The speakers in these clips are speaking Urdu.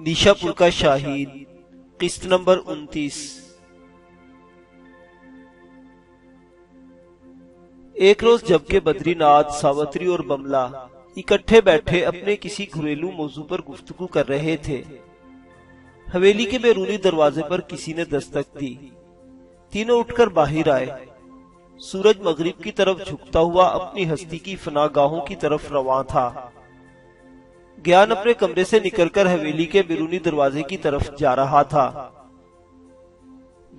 نیشاپور کا شاہین، قسط نمبر 29۔ ایک روز جب کہ بدری ناتھ، ساوتری اور بملا اکٹھے بیٹھے اپنے کسی گھریلو موضوع پر گفتگو کر رہے تھے، حویلی کے بیرونی دروازے پر کسی نے دستک دی۔ تینوں اٹھ کر باہر آئے۔ سورج مغرب کی طرف جھکتا ہوا اپنی ہستی کی فناگاہوں کی طرف رواں تھا۔ گیان اپنے کمرے سے نکل کر حویلی کے بیرونی دروازے کی طرف جا رہا تھا۔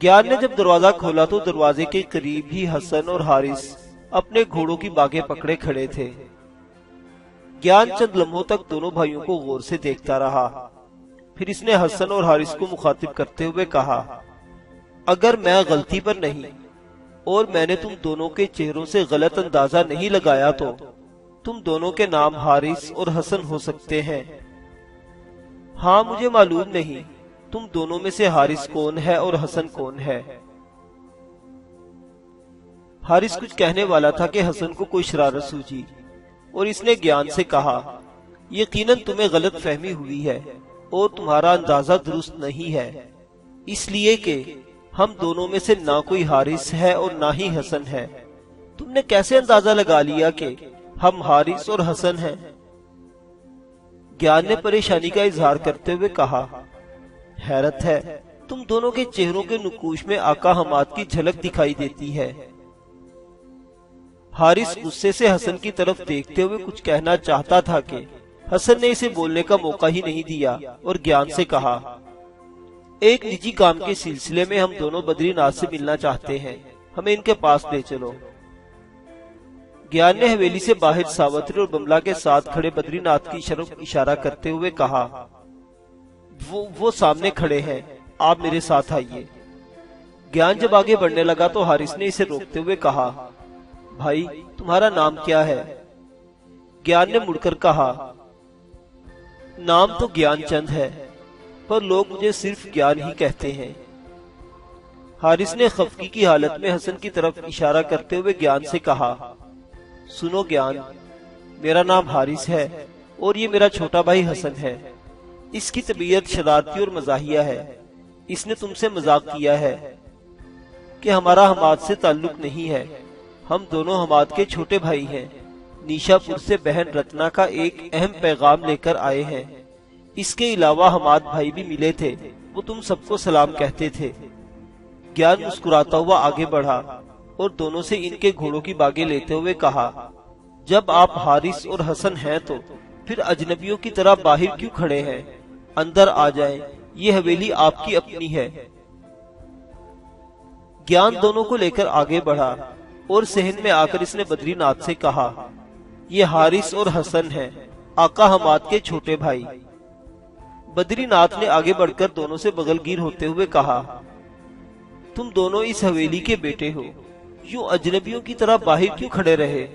گیان نے جب دروازہ کھولا تو دروازے کے قریب ہی حسن اور حارث اپنے گھوڑوں کی باگیں پکڑے کھڑے تھے۔ گیان چند لمحوں تک دونوں بھائیوں کو غور سے دیکھتا رہا، پھر اس نے حسن اور حارث کو مخاطب کرتے ہوئے کہا، اگر میں غلطی پر نہیں اور میں نے تم دونوں کے چہروں سے غلط اندازہ نہیں لگایا تو تم دونوں کے نام حارث اور حسن ہو سکتے ہیں۔ ہاں، مجھے معلوم نہیں تم دونوں میں سے حارث کون ہے اور حسن کون ہے۔ حارث کچھ کہنے والا تھا کہ حسن کو کوئی شرارت سوجی اور اس نے گیان سے کہا، یقیناً تمہیں غلط فہمی ہوئی ہے اور تمہارا اندازہ درست نہیں ہے، اس لیے کہ ہم دونوں میں سے نہ کوئی حارث ہے اور نہ ہی حسن ہے۔ تم نے کیسے اندازہ لگا لیا کہ ہم حارث اور حسن ہیں؟ گیان نے پریشانی کا اظہار کرتے ہوئے کہا، حیرت ہے، تم دونوں کے چہروں کے نقوش میں آقا حماد کی جھلک دکھائی دیتی ہے۔ حارث غصے سے حسن کی طرف دیکھتے ہوئے کچھ کہنا چاہتا تھا کہ حسن نے اسے بولنے کا موقع ہی نہیں دیا اور گیان سے کہا، ایک نجی کام کے سلسلے میں ہم دونوں بدری ناتھ سے ملنا چاہتے ہیں، ہمیں ان کے پاس لے چلو۔ گیان نے حویلی سے باہر ساوتری اور بملا کے ساتھ کھڑے بدری ناتھ کی طرف اشارہ کرتے ہوئے کہا، وہ سامنے کھڑے ہیں، آپ میرے ساتھ آئیے۔ گیان جب آگے بڑھنے لگا تو حارث نے اسے روکتے ہوئے کہا، بھائی تمہارا نام کیا ہے؟ گیان نے مڑ کر کہا، نام تو گیان چند ہے، پر لوگ مجھے صرف گیان ہی کہتے ہیں۔ حارث نے خفگی کی حالت میں حسن کی طرف اشارہ کرتے ہوئے گیان سے کہا، سنو گیان، میرا نام حارث ہے اور یہ میرا چھوٹا بھائی حسن ہے۔ اس کی طبیعت شرارتی اور مزاحیہ ہے۔ اس نے تم سے مذاق کیا ہے کہ ہمارا حماد سے تعلق نہیں ہے، ہم دونوں حماد کے چھوٹے بھائی ہیں، نیشاپور سے بہن رتنا کا ایک اہم پیغام لے کر آئے ہیں۔ اس کے علاوہ حماد بھائی بھی ملے تھے، وہ تم سب کو سلام کہتے تھے۔ گیان مسکراتا ہوا آگے بڑھا اور دونوں سے ان کے گھوڑوں کی باگیں لیتے ہوئے کہا، جب آپ حارث اور حسن ہیں تو پھر اجنبیوں کی طرح باہر کیوں کھڑے ہیں؟ اندر آ جائیں، یہ حویلی آپ کی اپنی ہے۔ گیان دونوں کو لے کر آگے بڑھا اور صحن میں آ کر اس نے بدری ناتھ سے کہا، یہ حارث اور حسن ہیں، آقا حماد کے چھوٹے بھائی۔ بدری ناتھ نے آگے بڑھ کر دونوں سے بغل گیر ہوتے ہوئے کہا، تم دونوں اس حویلی کے بیٹے ہو، یوں اجنبیوں کی طرح باہر کیوں کھڑے رہے؟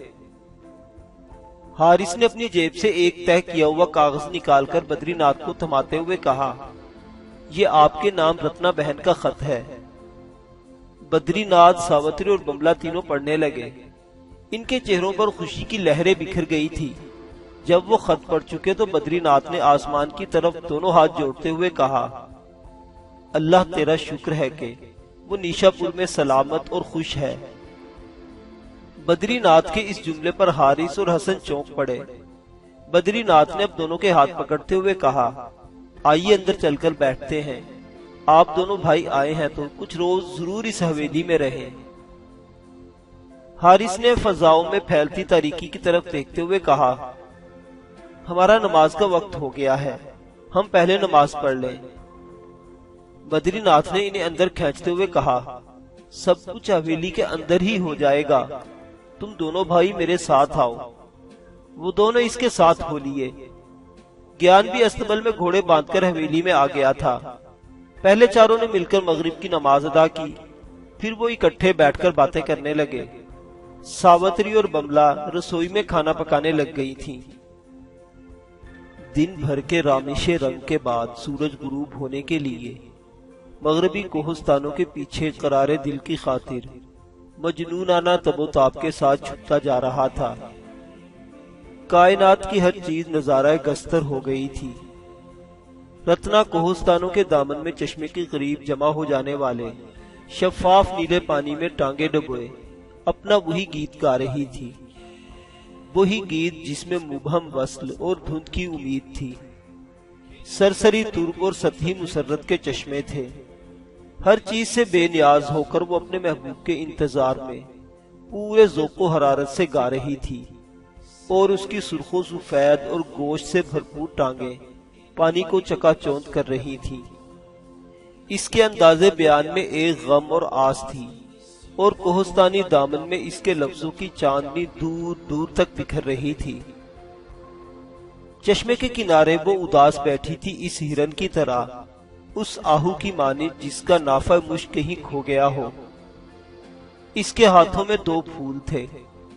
حارث نے اپنی جیب سے ایک طے کیا ہوا کاغذ نکال کر بدری ناتھ کو تھماتے ہوئے کہا، یہ آپ کے نام رتنا بہن کا خط ہے۔ بدری ناتھ، ساوتری اور بملا تینوں پڑھنے لگے۔ ان کے چہروں پر خوشی کی لہریں بکھر گئی تھی۔ جب وہ خط پڑھ چکے تو بدری ناتھ نے آسمان کی طرف دونوں ہاتھ جوڑتے ہوئے کہا، اللہ تیرا شکر ہے کہ وہ نیشاپور میں سلامت اور خوش ہے۔ بدری ناتھ کے اس جملے پر حارث اور حسن چونک پڑے۔ بدری ناتھ نے اب دونوں کے ہاتھ پکڑتے ہوئے کہا، آئیے اندر چل کر بیٹھتے ہیں، آپ دونوں بھائی آئے ہیں تو کچھ روز ضرور اس حویلی میں رہیں۔ حارث نے فضاؤں میں پھیلتی تاریکی کی طرف دیکھتے ہوئے کہا، ہمارا نماز کا وقت ہو گیا ہے، ہم پہلے نماز پڑھ لیں۔ بدری ناتھ نے انہیں اندر کھینچتے ہوئے کہا، سب کچھ حویلی کے اندر ہی ہو جائے گا، تم دونوں بھائی میرے ساتھ آؤ۔ وہ دونوں اس کے ساتھ ہو لیے۔ گیان بھی استقبل میں گھوڑے باندھ کر حویلی میں آ گیا تھا۔ پہلے چاروں نے مل کر مغرب کی نماز ادا کی، پھر وہ اکٹھے بیٹھ کر باتیں کرنے لگے۔ ساوتری اور بملا رسوئی میں کھانا پکانے لگ گئی تھیں۔ دن بھر کے رامش رنگ کے بعد سورج غروب ہونے کے لیے مغربی کوہستانوں کے پیچھے قرار دل کی خاطر مجنونانہ تب و تاب کے ساتھ چھپتا جا رہا تھا۔ کائنات کی ہر چیز نظارہ گستر ہو گئی تھی۔ رتنا کوہستانوں کے دامن میں چشمے کے قریب جمع ہو جانے والے شفاف نیلے پانی میں ٹانگیں ڈبوئے اپنا وہی گیت گا رہی تھی، وہی گیت جس میں مبہم وصل اور دھند کی امید تھی۔ سرسری ترک اور سطحی مسرت کے چشمے تھے۔ ہر چیز سے بے نیاز ہو کر وہ اپنے محبوب کے انتظار میں پورے ذوق و حرارت سے گا رہی تھی، اور اس کی سرخ و سفید اور گوشت سے بھرپور ٹانگیں پانی کو چکا چوند کر رہی تھی۔ اس کے انداز بیان میں ایک غم اور آس تھی، اور کوہستانی دامن میں اس کے لفظوں کی چاندنی دور دور تک بکھر رہی تھی۔ چشمے کے کنارے وہ اداس بیٹھی تھی، اس ہرن کی طرح، اس آہو کی مانند جس کا نافع مشک کہیں کھو گیا ہو۔ اس کے ہاتھوں میں 2 پھول تھے،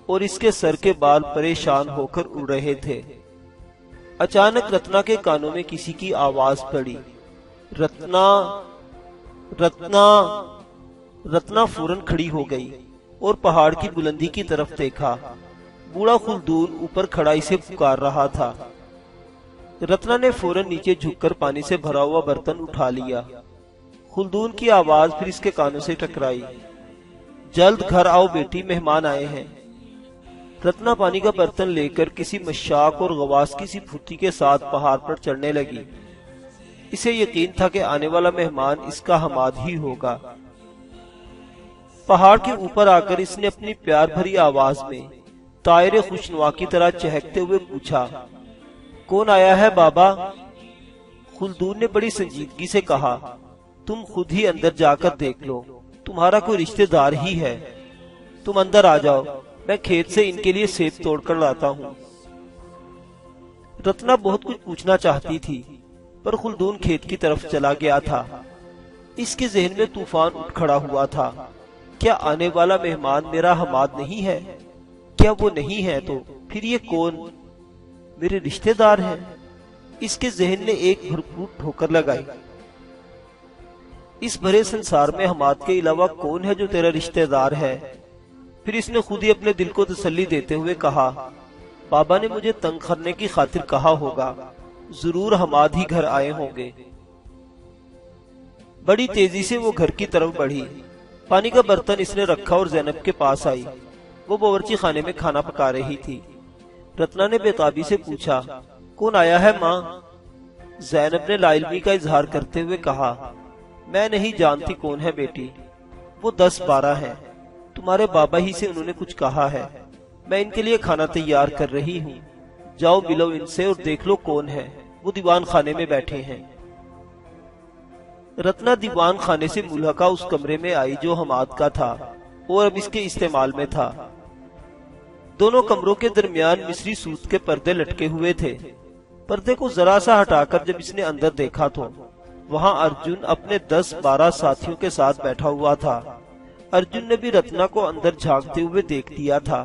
اور اس کے سر کے بال پریشان ہو کر اڑ رہے تھے۔ اچانک رتنا کے کانوں میں کسی کی آواز پڑی، رتنا رتنا۔ رتنا فوراً کھڑی ہو گئی اور پہاڑ کی بلندی کی طرف دیکھا۔ بوڑھا خلدون اوپر کھڑا اسے پکار رہا تھا۔ رتنا نے فوراً نیچے جھک کر پانی سے بھرا ہوا برتن اٹھا لیا۔ خلدون کی آواز پھر اس کے کانوں سے ٹکرائی، جلد گھر آؤ بیٹی، مہمان آئے ہیں۔ رتنا پانی کا برتن لے کر کسی مشاق اور غواص کی سی پھرتی کے ساتھ پہاڑ پر چڑھنے لگی۔ اسے یقین تھا کہ آنے والا مہمان اس کا حماد ہی ہوگا۔ پہاڑ کے اوپر آ کر اس نے اپنی پیار بھری آواز میں طائر خوشنوا کی طرح چہکتے ہوئے پوچھا، کون آیا ہے بابا؟ خلدون نے بڑی سنجیدگی سے کہا، تم خود ہی اندر جا کر دیکھ لو، تمہارا کوئی رشتہ دار ہی ہے۔ تم اندر آ جاؤ، میں کھیت سے ان کے لیے سیب توڑ کر لاتا ہوں۔ رتنا بہت کچھ پوچھنا چاہتی تھی، پر خلدون کھیت کی طرف چلا گیا تھا۔ اس کے ذہن میں طوفان اٹھ کھڑا ہوا تھا، کیا آنے والا مہمان میرا حماد نہیں ہے؟ کیا وہ نہیں ہے تو پھر یہ کون؟ میرے رشتہ دار ہیں؟ اس کے ذہن نے ایک بھرپور ٹھوکر لگائی۔ اس بھرے سنسار میں حماد کے علاوہ کون ہے جو تیرا رشتہ دار ہے؟ پھر اس نے خود ہی اپنے دل کو تسلی دیتے ہوئے کہا، بابا نے مجھے تنگ کرنے کی خاطر کہا ہوگا، ضرور حماد ہی گھر آئے ہوں گے۔ بڑی تیزی سے وہ گھر کی طرف بڑھی۔ پانی کا برتن اس نے رکھا اور زینب کے پاس آئی۔ وہ باورچی خانے میں کھانا پکا رہی تھی۔ رتنا نے بے تابی سے پوچھا، کون آیا ہے ماں؟ زینب نے لا علمی کا اظہار کرتے ہوئے کہا، میں نہیں جانتی کون ہے بیٹی، وہ 10-12 ہیں، تمہارے بابا ہی سے انہوں نے کچھ کہا ہے، میں ان کے لیے کھانا تیار کر رہی ہوں، جاؤ ملو ان سے اور دیکھ لو کون ہے، وہ دیوان خانے میں بیٹھے ہیں۔ رتنا دیوان خانے سے ملحقہ اس کمرے میں آئی جو حماد کا تھا اور اب اس کے استعمال میں تھا۔ دونوں کمروں کے درمیان مصری سوت کے پردے لٹکے ہوئے تھے۔ پردے کو ذرا سا ہٹا کر جب اس نے اندر دیکھا تو وہاں ارجن اپنے 10-12 ساتھیوں کے ساتھ بیٹھا ہوا تھا۔ ارجن نے بھی رتنا کو اندر جھانکتے ہوئے دیکھ لیا تھا۔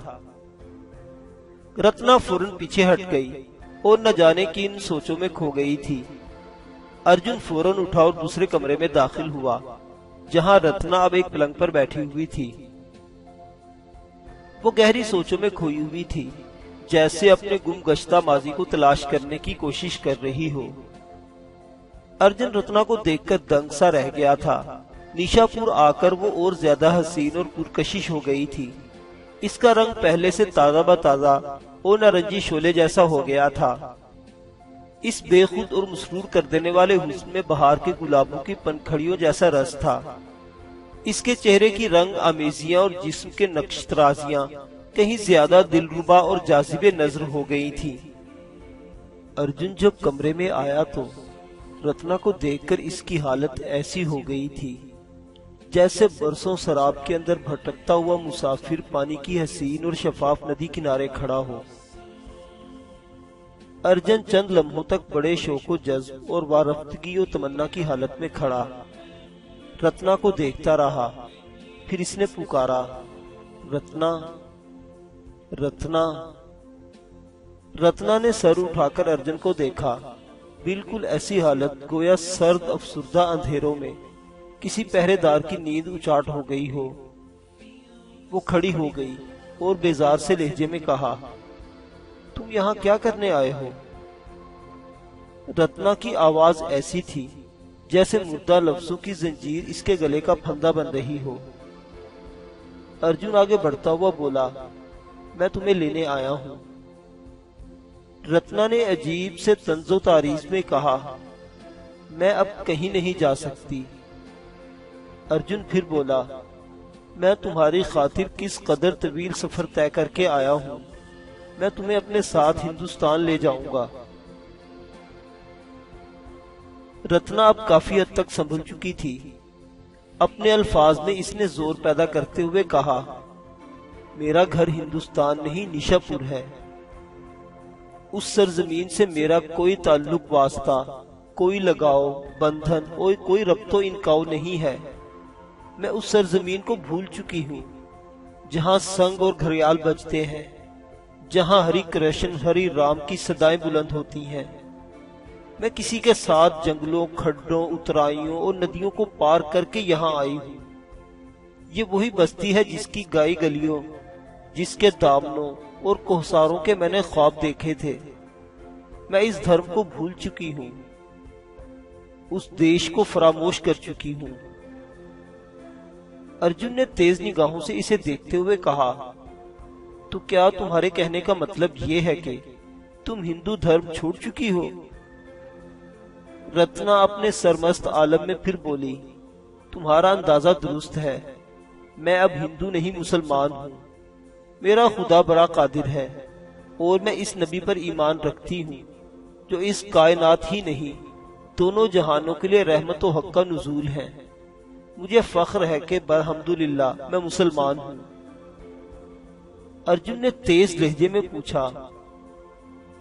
رتنا فوراً پیچھے ہٹ گئی اور نہ جانے کن سوچوں میں کھو گئی تھی۔ ارجن فوراً اٹھا اور دوسرے کمرے میں داخل ہوا جہاں رتنا اب ایک پلنگ پر بیٹھی ہوئی تھی۔ وہ گہری سوچوں میں کھوئی ہوئی تھی، جیسے اپنے گم گشتہ ماضی کو تلاش کرنے کی کوشش کر رہی ہو۔ ارجن رتنا کو دیکھ کر دنگ سا رہ گیا تھا۔ نیشا پور آ کر وہ اور زیادہ حسین اور پرکشش ہو گئی تھی۔ اس کا رنگ پہلے سے تازہ بتازہ اور نارنجی شعلے جیسا ہو گیا تھا۔ اس بے خود اور مسرور کر دینے والے حسن میں بہار کے گلابوں کی پنکھڑیوں جیسا رس تھا۔ اس کے چہرے کی رنگ آمیزیاں اور جسم کے نقش ترازیاں کہیں زیادہ دلربا اور جاذب نظر ہو گئی تھی۔ ارجن جب کمرے میں آیا تو رتنا کو دیکھ کر اس کی حالت ایسی ہو گئی تھی جیسے برسوں سراب کے اندر بھٹکتا ہوا مسافر پانی کی حسین اور شفاف ندی کنارے کھڑا ہو۔ ارجن چند لمحوں تک بڑے شوق و جذب اور وارفتگی و تمنا کی حالت میں کھڑا رتنا کو دیکھتا رہا۔ پھر اس نے پکارا، رتنا رتنا۔ رتنا نے سر اٹھا کر ارجن کو دیکھا۔ بالکل ایسی حالت گویا سرد افسردہ اندھیروں میں کسی پہرے دار کی نیند اچاٹ ہو گئی ہو۔ وہ کھڑی ہو گئی اور بیزار سے لہجے میں کہا، تم یہاں کیا کرنے آئے ہو؟ رتنا کی آواز ایسی تھی جیسے مردہ لفظوں کی زنجیر اس کے گلے کا پھندا بن رہی ہو۔ ارجن آگے بڑھتا ہوا بولا، میں تمہیں لینے آیا ہوں۔ رتنا نے عجیب سے طنز و تعریض میں کہا، میں اب کہیں نہیں جا سکتی۔ ارجن پھر بولا، میں تمہاری خاطر کس قدر طویل سفر طے کر کے آیا ہوں، میں تمہیں اپنے ساتھ ہندوستان لے جاؤں گا۔ رتنا اب کافی حد تک سنبھل چکی تھی۔ اپنے الفاظ میں اس نے زور پیدا کرتے ہوئے کہا، میرا گھر ہندوستان نہیں نشا پور ہے۔ اس سرزمین سے میرا کوئی تعلق واسطہ، کوئی لگاؤ بندھن اور کوئی ربط و انکاؤ نہیں ہے۔ میں اس سرزمین کو بھول چکی ہوں جہاں سنگ اور گھڑیال بجتے ہیں، جہاں ہری کرشن ہری رام کی صدائیں بلند ہوتی ہیں۔ میں کسی کے ساتھ جنگلوں، کھڈوں، اترائیوں اور ندیوں کو پار کر کے یہاں آئی ہوں۔ یہ وہی بستی ہے جس کی گائی گلیوں، جس کے دامنوں اور کوہساروں کے میں نے خواب دیکھے تھے۔ میں اس دھرم کو بھول چکی ہوں، اس دیش کو فراموش کر چکی ہوں۔ ارجن نے تیز نگاہوں سے اسے دیکھتے ہوئے کہا، تو کیا تمہارے کہنے کا مطلب یہ ہے کہ تم ہندو دھرم چھوڑ چکی ہو؟ رتنا اپنے سرمست عالم میں پھر بولی، تمہارا اندازہ درست ہے، میں اب ہندو نہیں مسلمان ہوں۔ میرا خدا بڑا قادر ہے اور میں اس نبی پر ایمان رکھتی ہوں جو اس کائنات ہی نہیں دونوں جہانوں کے لیے رحمت و حق کا نزول ہے۔ مجھے فخر ہے کہ برحمدللہ میں مسلمان ہوں۔ ارجن نے تیز لہجے میں پوچھا،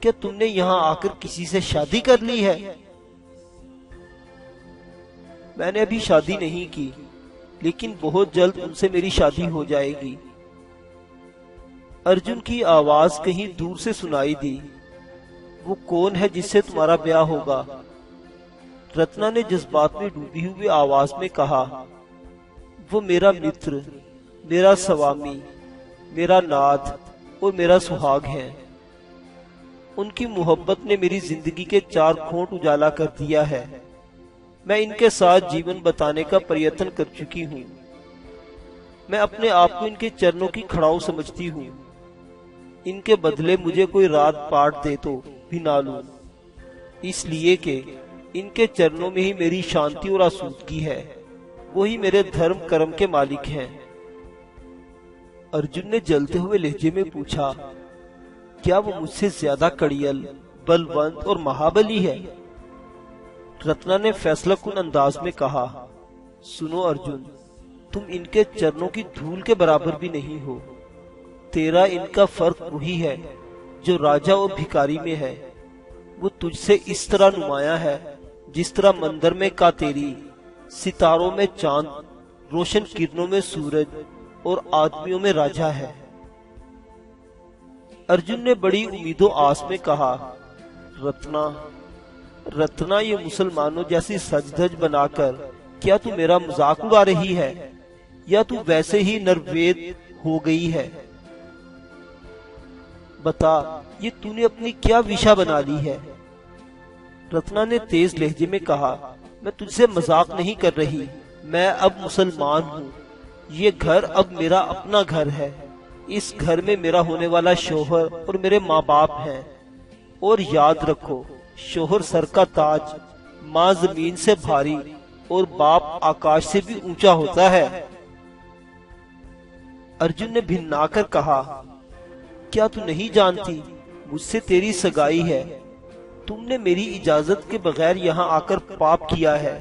کیا تم نے یہاں آ کر کسی سے شادی کر لی ہے؟ میں نے ابھی شادی نہیں کی، لیکن بہت جلد ان سے میری شادی ہو جائے گی۔ ارجن کی آواز کہیں دور سے سنائی دی، وہ کون ہے جس سے تمہارا بیاہ ہوگا؟ رتنا نے جذبات میں ڈوبی ہوئی آواز میں کہا، وہ میرا متر، میرا سوامی، میرا ناد اور میرا سہاگ ہے۔ ان کی محبت نے میری زندگی کے 4 کھونٹ اجالا کر دیا ہے۔ میں ان کے ساتھ جیون بتانے کا پریتن کر چکی ہوں۔ میں اپنے آپ کو ان کے چرنوں کی کھڑاؤ سمجھتی ہوں۔ ان کے بدلے مجھے کوئی رات پاٹ دے تو بھی نہ لوں، اس لیے کہ ان کے چرنوں میں ہی میری شانتی اور آسودگی ہے۔ وہی میرے دھرم کرم کے مالک ہیں۔ ارجن نے جلتے ہوئے لہجے میں پوچھا، کیا وہ مجھ سے زیادہ کڑیل، بلوند اور مہابلی ہے؟ رتنا نے فیصلہ کن انداز میں کہا، سنو ارجن، تم ان کے چرنوں کی دھول کے برابر بھی نہیں ہو۔ تیرا ان کا فرق وہی ہے جو راجہ اور بھکاری میں ہے۔ وہ تجھ سے اس طرح نمایاں ہے جس طرح مندر میں کاتیری، ستاروں میں چاند، روشن کرنوں میں سورج اور آدمیوں میں راجہ ہے۔ ارجن نے بڑی امید و آس میں کہا، رتنا یہ مسلمانوں جیسی سج دھج بنا کر کیا تو میرا مذاق اڑا رہی ہے یا تو ویسے ہی نروید ہو گئی ہے؟ بتا، یہ تو نے اپنی کیا وشا بنا لی ہے؟ رتنا نے تیز لہجے میں کہا، میں تجھ سے مذاق نہیں کر رہی، میں اب مسلمان ہوں۔ یہ گھر اب میرا اپنا گھر ہے۔ اس گھر میں میرا ہونے والا شوہر اور میرے ماں باپ ہیں۔ اور یاد رکھو، شوہر سر کا تاج، ماں زمین سے بھاری اور باپ آکاش سے بھی اونچا ہوتا ہے۔ ارجن نے بھنا کر کہا، کیا تو نہیں جانتی مجھ سے تیری سگائی ہے؟ تم نے میری اجازت کے بغیر یہاں آ کر پاپ کیا ہے۔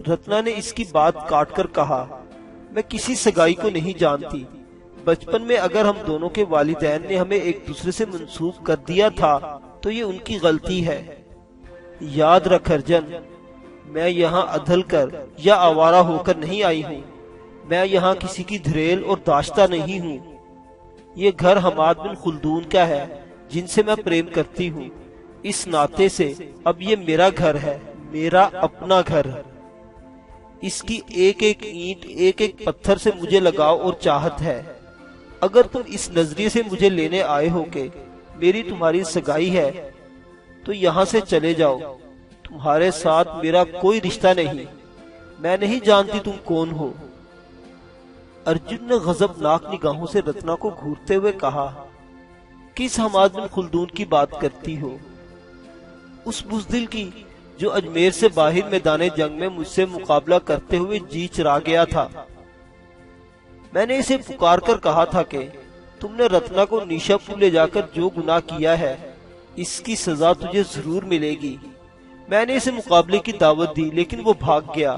رتنا نے اس کی بات کاٹ کر کہا، میں کسی سگائی کو نہیں جانتی۔ بچپن میں اگر ہم دونوں کے والدین نے ہمیں ایک دوسرے سے منسوب کر دیا تھا تو یہ ان کی غلطی ہے۔ یاد رکھ ارجن، میں یہاں ادھل کر یا آوارہ ہو کر نہیں آئی ہوں۔ میں یہاں کسی کی دھریل اور داشتہ نہیں ہوں۔ یہ گھر حماد بن خلدون کا ہے جن سے میں پریم کرتی ہوں۔ اس ناطے سے اب یہ میرا گھر ہے، میرا اپنا گھر۔ اس کی ایک ایک اینٹ، ایک ایک پتھر سے مجھے لگاؤ اور چاہت ہے۔ اگر تم اس نظریے سے مجھے لینے آئے ہو کہ میری تمہاری سگائی ہے تو یہاں سے چلے جاؤ، تمہارے ساتھ میرا کوئی رشتہ نہیں، میں نہیں جانتی تم کون ہو۔ ارجن نے غضبناک نگاہوں سے رتنا کو گھورتے ہوئے کہا، کس حماد بن خلدون کی بات کرتی ہو؟ اس بزدل کی جو اجمیر سے باہر میدان جنگ میں مجھ سے مقابلہ کرتے ہوئے جی چرا گیا تھا۔ میں نے اسے پکار کر کہا تھا کہ تم نے رتنا کو نیشا پور لے جا کر جو گناہ کیا ہے اس کی سزا تجھے ضرور ملے گی۔ میں نے اسے مقابلے کی دعوت دی لیکن وہ بھاگ گیا،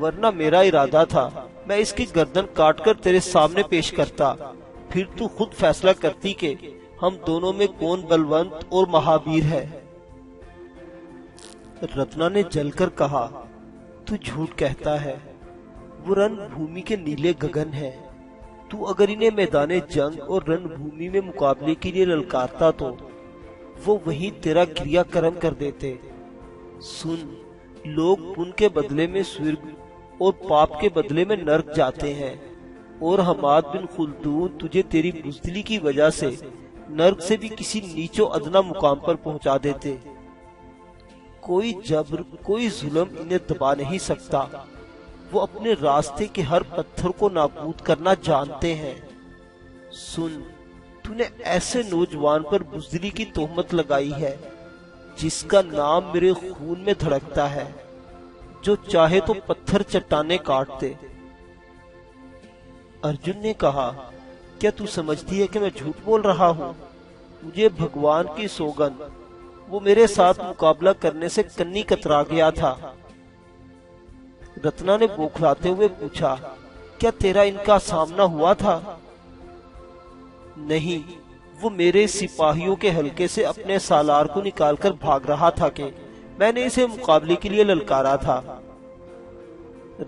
ورنہ میرا ارادہ تھا میں اس کی گردن کاٹ کر تیرے سامنے پیش کرتا، پھر تو خود فیصلہ کرتی کہ ہم دونوں میں کون بلونت اور مہابیر ہے۔ رتنا نے جل کر کہا، تو جھوٹ کہتا ہے، وہ رن بھومی کے نیلے گگن ہے، تو اگر انہیں میدان جنگ اور رن بھومی میں مقابلے کے لیے للکارتا تو وہ وہیں تیرا گریا کرم کر دیتے۔ سن، لوگ پن کے بدلے میں سورگ اور پاپ کے بدلے میں نرک جاتے ہیں، اور حماد بن خلدون تجھے تیری بزدلی کی وجہ سے نرک سے بھی کسی نیچو ادنا مقام پر پہنچا دیتے۔ کوئی جبر، کوئی ظلم انہیں دبا نہیں سکتا، وہ اپنے راستے کے ہر پتھر کو نابود کرنا جانتے ہیں۔ سن، تو نے ایسے نوجوان پر بزدلی کی تہمت لگائی ہے جس کا نام میرے خون میں دھڑکتا ہے، جو چاہے تو پتھر چٹانیں کاٹ دے۔ ارجن نے کہا، کیا تو سمجھتی ہے کہ میں جھوٹ بول رہا ہوں؟ مجھے بھگوان کی سوگند، وہ میرے ساتھ مقابلہ کرنے سے کنی کترا گیا تھا۔ رتنا نے بوکھلاتے ہوئے پوچھا، کیا تیرا ان کا سامنا ہوا تھا؟ نہیں، وہ میرے سپاہیوں کے حلقے سے اپنے سالار کو نکال کر بھاگ رہا تھا کہ میں نے اسے مقابلے کے لیے للکارا تھا۔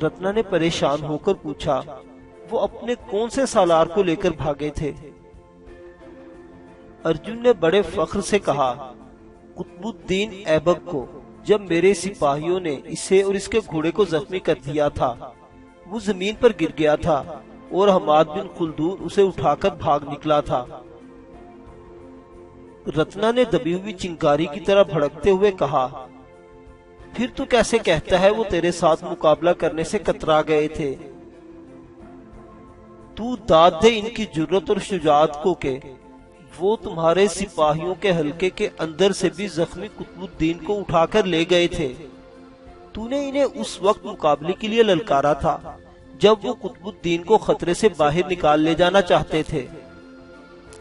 رتنا نے پریشان ہو کر پوچھا، وہ اپنے کون سے سالار کو لے کر بھاگے تھے؟ ارجن نے بڑے فخر سے کہا، قطب الدین ایبک کو۔ جب میرے سپاہیوں نے اسے اور اس کے گھوڑے کو زخمی کر دیا تھا، وہ زمین پر گر گیا تھا اور حماد بن خلدون اسے اٹھا کر بھاگ نکلا تھا۔ رتنا نے دبی ہوئی چنگاری کی طرح بھڑکتے ہوئے کہا، پھر تو کیسے کہتا ہے وہ تیرے ساتھ مقابلہ کرنے سے کترا گئے تھے؟ تو داد دے ان کی جرت اور شجاعت کو کہ وہ تمہارے سپاہیوں کے حلقے کے اندر سے بھی زخمی قطب الدین کو اٹھا کر لے گئے تھے۔ تو نے انہیں اس وقت مقابلے کے لیے للکارا تھا جب وہ قطب الدین کو خطرے سے باہر نکال لے جانا چاہتے تھے۔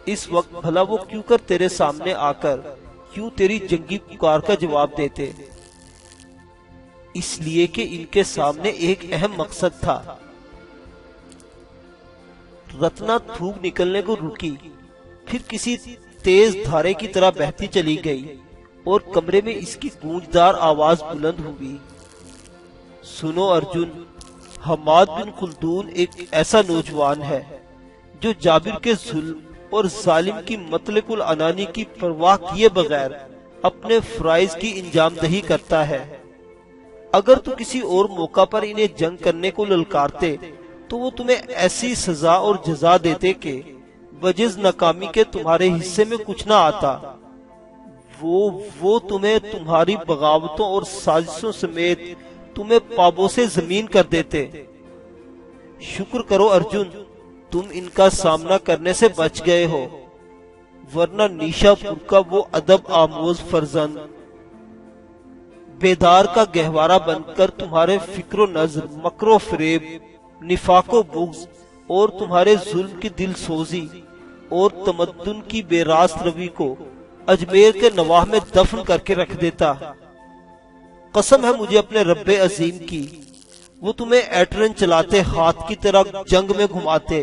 اس وقت بھلا وہ کیوں کر تیرے سامنے آ کر کیوں تیری جنگی پکار کا جواب دیتے؟ اس لیے کہ ان کے سامنے ایک اہم مقصد تھا۔ رتنا تھوک نکلنے کو رکی، پھر کسی تیز دھارے کی طرح بہتی چلی گئی اور کمرے میں اس کی گونجدار آواز بلند ہوئی، سنو ارجن، حماد بن خلدون ایک ایسا نوجوان ہے جو جابر کے ظلم اور ظالم کی مطلق العنانی کی پرواہ کیے بغیر اپنے فرائض کی انجام دہی کرتا ہے۔ اگر تو کسی اور موقع پر انہیں جنگ کرنے کو للکارتے تو وہ تمہیں ایسی سزا اور جزا دیتے کہ وجز ناکامی کے تمہارے حصے میں کچھ نہ آتا۔ وہ تمہیں تمہاری بغاوتوں اور سازشوں سمیت تمہیں پابوں سے زمین کر دیتے۔ شکر کرو ارجن، تم ان کا سامنا کرنے سے بچ گئے ہو، ورنہ نیشا پور کا وہ ادب آموز فرزند بیدار کا گہوارہ بن کر تمہارے فکر و نظر، مکر و فریب، نفاق و بغض اور تمہارے ظلم کی دل سوزی اور تمدن کی بے راست روی کو اجمیر کے نواح میں دفن کر کے رکھ دیتا۔ قسم ہے مجھے اپنے رب عظیم کی، وہ تمہیں ایٹرن چلاتے ہاتھ کی طرح جنگ میں گھماتے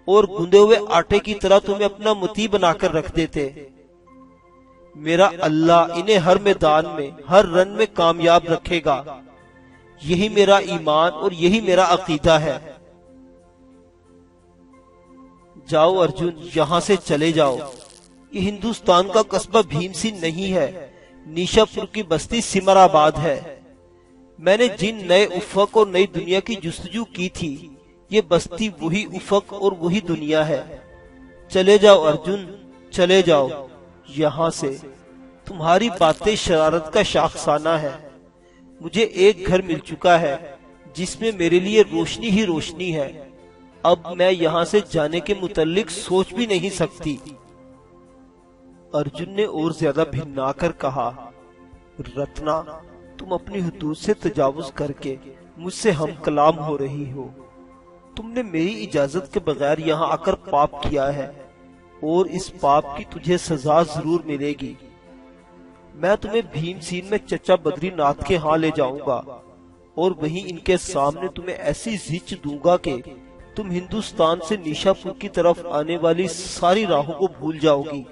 اور گندے ہوئے آٹے کی طرح تمہیں اپنا مطیع بنا کر رکھ دیتے۔ میرا اللہ انہیں ہر میدان میں، ہر رن میں کامیاب رکھے گا، یہی میرا ایمان اور یہی میرا عقیدہ ہے۔ جاؤ ارجن، یہاں سے چلے جاؤ، یہ ہندوستان کا قصبہ بھیم سین نہیں ہے، نیشا پور کی بستی سمر آباد ہے۔ میں نے جن نئے افق اور نئی دنیا کی جستجو کی تھی، یہ بستی وہی افق اور وہی دنیا ہے۔ چلے جاؤ ارجن، چلے جاؤ یہاں سے۔ تمہاری باتیں شرارت کا شاخسانہ ہے۔ مجھے ایک گھر مل چکا ہے جس میں میرے لیے روشنی ہی روشنی ہے، اب میں یہاں سے جانے کے متعلق سوچ بھی نہیں سکتی۔ ارجن نے اور زیادہ بھنا کر کہا، رتنا، تم اپنی حدود سے تجاوز کر کے مجھ سے ہم کلام ہو رہی ہو۔ تم نے میری اجازت کے بغیر یہاں آ کر پاپ کیا ہے، اور اس پاپ کی تجھے سزا ضرور ملے گی۔ میں تمہیں بھیم سین میں چچا بدری ناتھ کے ہاں لے جاؤں گا، اور وہیں ان کے سامنے تمہیں ایسی زچ دوں گا کہ تم ہندوستان سے نیشا پور کی طرف آنے والی ساری راہوں کو بھول جاؤ گی۔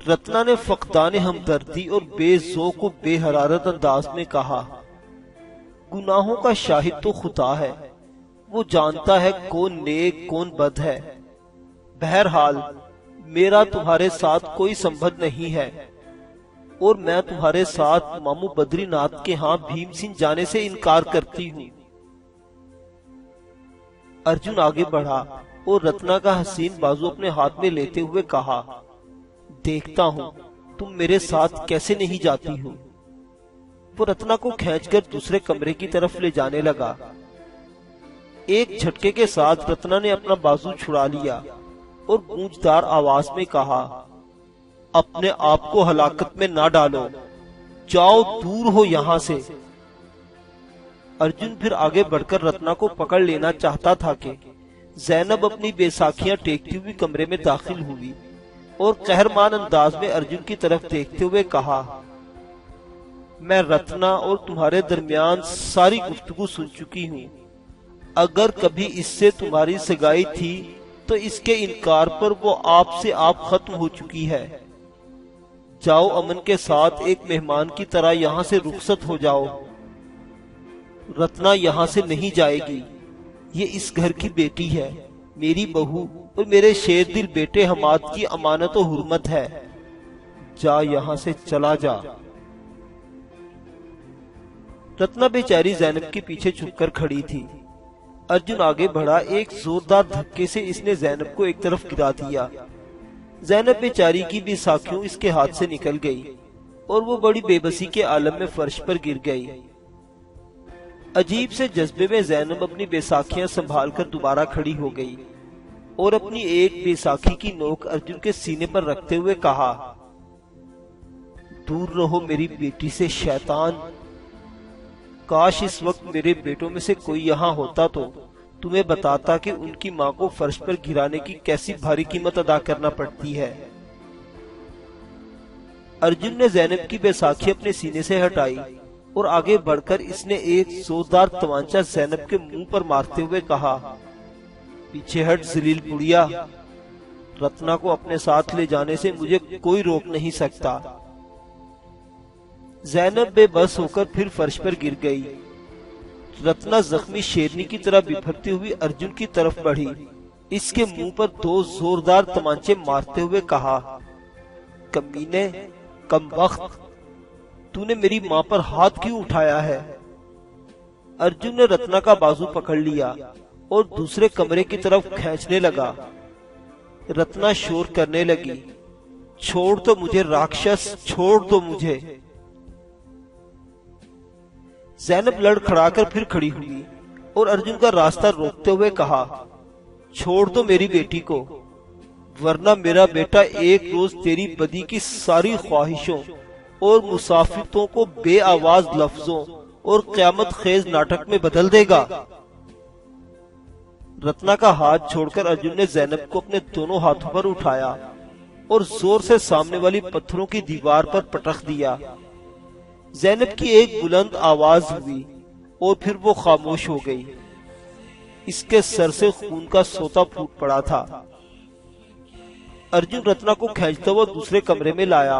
رتنا نے فقدان ہمدردی اور بے ذوق و بے حرارت انداز میں کہا، گناہوں کا شاہد تو خدا ہے، وہ جانتا ہے کون نیک کون بد ہے۔ بہرحال میرا تمہارے ساتھ کوئی سمبند نہیں ہے، اور میں تمہارے ساتھ مامو بدری ناتھ کے ہاں بھیم سین جانے سے انکار کرتی ہوں۔ ارجن آگے بڑھا اور رتنا کا حسین بازو اپنے ہاتھ میں لیتے ہوئے کہا، دیکھتا ہوں تم میرے ساتھ کیسے نہیں جاتی ہو۔ وہ رتنا کو کھینچ کر دوسرے کمرے کی طرف لے جانے لگا۔ ایک جھٹکے کے ساتھ رتنا نے اپنا بازو چھڑا لیا اور گونجدار آواز میں کہا، اپنے آپ کو ہلاکت میں نہ ڈالو، جاؤ دور ہو یہاں سے۔ ارجن پھر آگے بڑھ کر رتنا کو پکڑ لینا چاہتا تھا کہ زینب اپنی بیساکھیاں ٹیکتی ہوئی کمرے میں داخل ہوئی اور قہرمان انداز میں ارجن کی طرف دیکھتے ہوئے کہا، میں رتنا اور تمہارے درمیان ساری گفتگو سن چکی ہوں۔ اگر کبھی اس سے تمہاری سگائی تھی تو اس کے انکار پر وہ آپ سے آپ ختم ہو چکی ہے۔ جاؤ امن کے ساتھ ایک مہمان کی طرح یہاں سے رخصت ہو جاؤ۔ رتنا یہاں سے نہیں جائے گی، یہ اس گھر کی بیٹی ہے، میری بہو اور میرے شیر دل بیٹے حماد کی امانت و حرمت ہے۔ جا یہاں سے چلا جا۔ رتنا بیچاری زینب کے پیچھے چھپ کر کھڑی تھی۔ ارجن آگے بڑھا، ایک زوردار دھکے سے اس نے زینب کو ایک طرف گرا دیا۔ زینب بیچاری کی بھی ساکھیوں اس کے ہاتھ سے نکل گئی اور وہ بڑی بے بسی کے عالم میں فرش پر گر گئی۔ عجیب سے جذبے میں زینب اپنی بیساکھیاں سنبھال کر دوبارہ کھڑی ہو گئی اور اپنی ایک بیساکھی کی نوک ارجن کے سینے پر رکھتے ہوئے کہا، دور رہو میری بیٹی سے شیطان۔ کاش اس وقت میرے بیٹوں میں سے کوئی یہاں ہوتا تو تمہیں بتاتا کہ ان کی ماں کو فرش پر گرانے کی کیسی بھاری قیمت ادا کرنا پڑتی ہے۔ ارجن نے زینب کی بیساکھی اپنے سینے سے ہٹائی اور آگے بڑھ کر اس نے ایک زوردار تمانچہ زینب کے منہ پر مارتے ہوئے کہا، پیچھے ہٹ ذلیل بڑھیا، رتنا کو اپنے ساتھ لے جانے سے مجھے کوئی روک نہیں سکتا۔ زینب بے بس ہو کر پھر فرش پر گر گئی۔ رتنا زخمی شیرنی کی طرح بپھرتی ہوئی ارجن کی طرف بڑھی، اس کے منہ پر دو زوردار تمانچے مارتے ہوئے کہا، کمینے، کم وقت، تو نے میری ماں پر ہاتھ کیوں اٹھایا ہے؟ ارجن نے رتنا کا بازو پکڑ لیا اور دوسرے کمرے کی طرف کھینچنے لگا۔ رتنا شور کرنے لگی، چھوڑ دو مجھے راکشس، چھوڑ دو مجھے۔ زینب لڑ کھڑا کر پھر کھڑی ہوئی اور ارجن کا راستہ روکتے ہوئے کہا، چھوڑ دو میری بیٹی کو، ورنہ میرا بیٹا ایک روز تیری بدی کی ساری خواہشوں اور مسافرتوں کو بے آواز لفظوں اور قیامت خیز ناٹک میں بدل دے گا۔ رتنا کا ہاتھ چھوڑ کر ارجن نے زینب کو اپنے دونوں ہاتھوں پر اٹھایا اور زور سے سامنے والی پتھروں کی دیوار پر پٹخ دیا۔ زینب کی ایک بلند آواز ہوئی اور پھر وہ خاموش ہو گئی۔ اس کے سر سے خون کا سوتا پھوٹ پڑا تھا۔ ارجن رتنا کو کھینچتا ہوا دوسرے کمرے میں لایا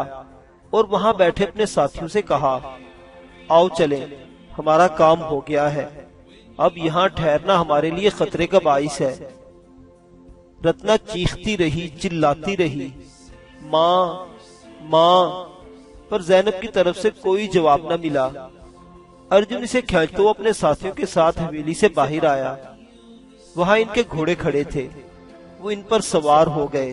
اور وہاں بیٹھے اپنے ساتھیوں سے کہا، آؤ چلیں، ہمارا کام ہو گیا ہے، اب یہاں ٹھہرنا ہمارے لیے خطرے کا باعث ہے۔ رتنا چیختی رہی، چلاتی رہی، ماں ماں، پر زینب کی طرف سے کوئی جواب نہ ملا۔ ارجن اسے کھینچتے ہوئے اپنے ساتھیوں کے ساتھ حویلی سے باہر آیا۔ وہاں ان کے گھوڑے کھڑے تھے، وہ ان پر سوار ہو گئے۔